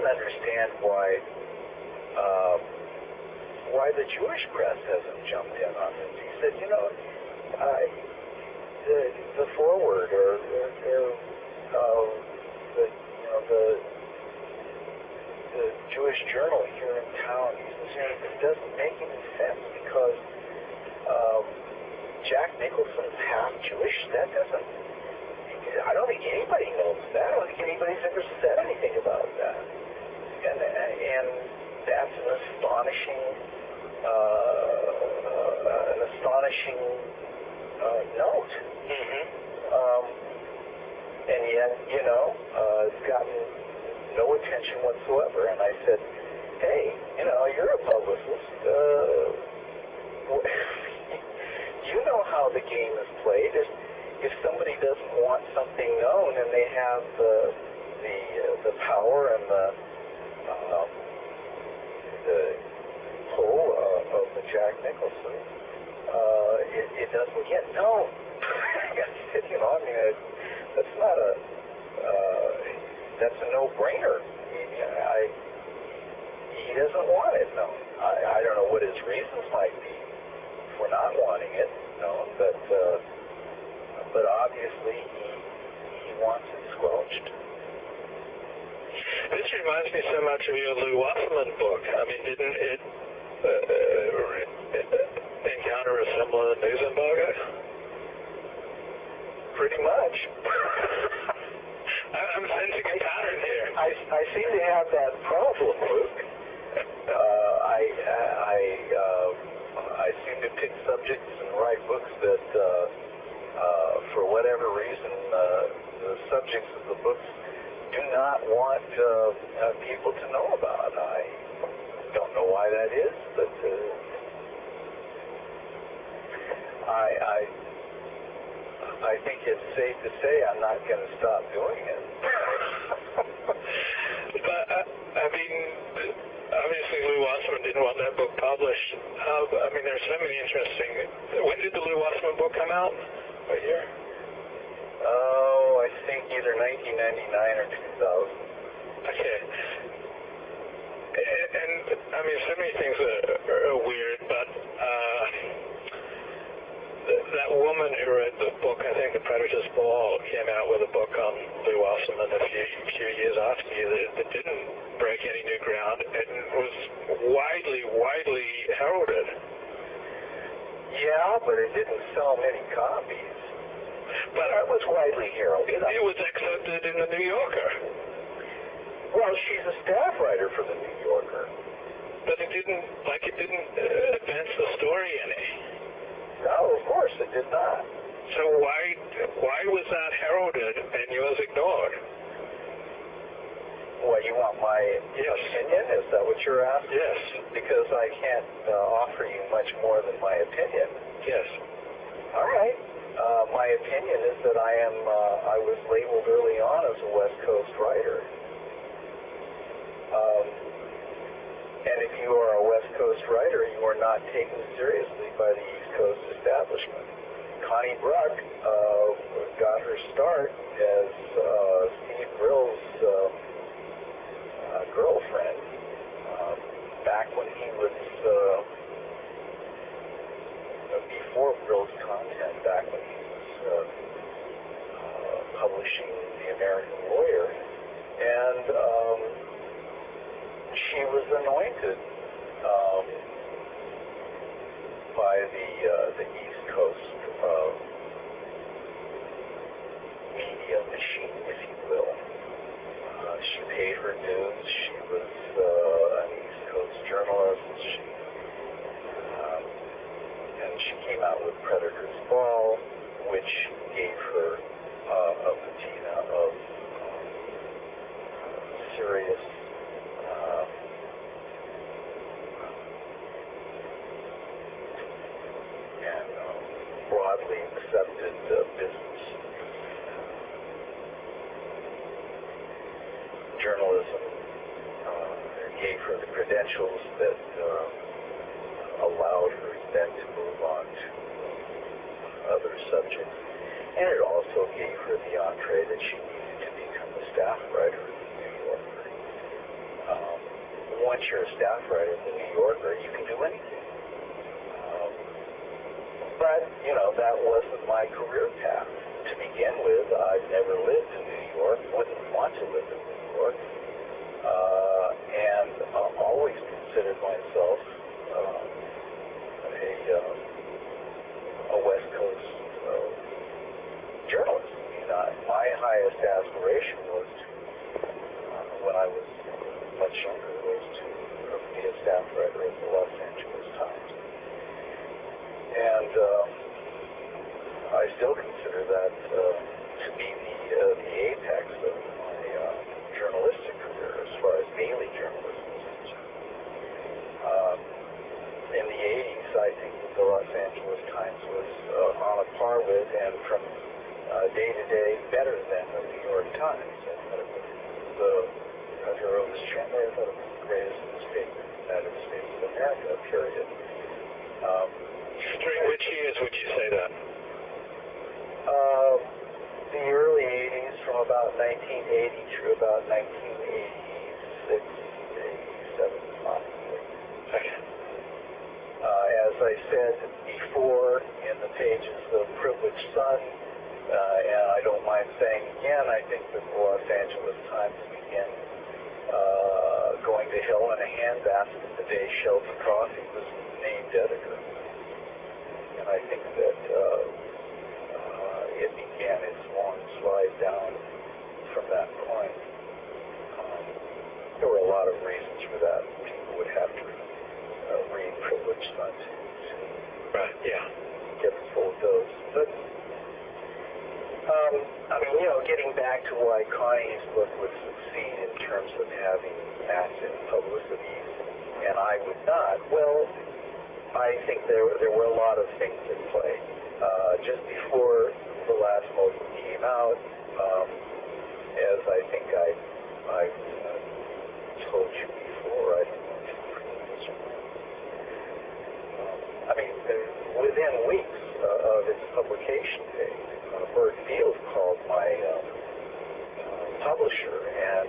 don't understand why the Jewish press hasn't jumped in on this. He said, the forward or the Jewish journal here in town, he says, it doesn't make any sense because Jack Nicholson is half Jewish. That doesn't. I don't think anybody knows that. I don't think anybody's ever said anything about that. And that's an astonishing note. Mm-hmm. And yet, it's gotten no attention whatsoever. And I said, hey, you're a publicist. You know how the game is played. If somebody doesn't want something known and they have the power and the pull of the Jack Nicholson, it doesn't get known. That's not that's a no-brainer. He doesn't want it known. I don't know what his reasons might be for not wanting it known, but obviously he wants it squelched. This reminds me so much of your Lou Wasserman book. I mean, didn't it encounter a similar news embargo? Pretty much. I'm sensing a pattern here. I seem to have that problem, Luke. I seem to pick subjects and write books that, for whatever reason, the subjects of the books do not want people to know about. I don't know why that is, but I think it's safe to say I'm not going to stop doing it. But, obviously Lou Wasserman didn't want that book published. There's so many interesting... When did the Lou Wasserman book come out? What year? Oh, I think either 1999 or 2000. Okay. And so many things are weird, but that woman who wrote the book, I think The Predator's Ball, came out with a book on Lou Wasserman a few years after you that didn't break any new ground and was widely heralded. Yeah, but it didn't sell many copies. But it was widely heralded. It was accepted in the New Yorker. Well, she's a staff writer for the New Yorker. But it didn't advance the story any. No, of course it did not. So why was that heralded and yours ignored? What, you want my opinion? Is that what you're asking? Yes. Because I can't offer you much more than my opinion. Yes. All right. My opinion is that I was labeled early on as a West Coast writer. And if you are a West Coast writer, you are not taken seriously by the East Coast establishment. Connie Bruck got her start as Steve Brill's girlfriend back when he was before Brill's content, back when he was publishing The American Lawyer, and she was anointed by the East Coast media machine, if you will. She paid her dues. She was an East Coast journalist. And she came out with Predator's Ball, which gave her a patina of serious and broadly accepted business journalism. Gave her the credentials that allowed her then to move on to other subjects, and it also gave her the entree that she needed to become a staff writer at the New Yorker. once you're a staff writer in the New Yorker, you can do anything. But, you know, that wasn't my career path. To begin with, I've never lived in New York, wouldn't want to live in New York, and always considered myself a West Coast journalist. I mean, my highest aspiration was to, when I was much younger, was to be a staff writer at the Los Angeles Times. And I still consider that to be the apex of my journalistic career as far as daily journalism is concerned. In the 80s, I think the Los Angeles Times was on a par with and from day to day better than the New York Times. I thought it was the greatest newspaper in the United States of America, period. During which years would you say that? The early 80s, from about 1980 through about 1986, 87, possibly. Okay. As I said before in the pages of Privileged Son, and I don't mind saying again, I think that the Los Angeles Times began going to hell in a handbasket the day Shelby Coffey was named editor. And I think that it began its long slide down from that point. There were a lot of reasons for that. People would have to read Privileged Son to Right, yeah. get the full dose. But, I mean, you know, getting back to why Connie's book would succeed in terms of having massive publicity, and I would not, well, I think there were a lot of things at play. Just before the last movie came out, as I think I told you before, I don't know if you remember this or not. I mean, within weeks of its publication date, Bert Field called my publisher and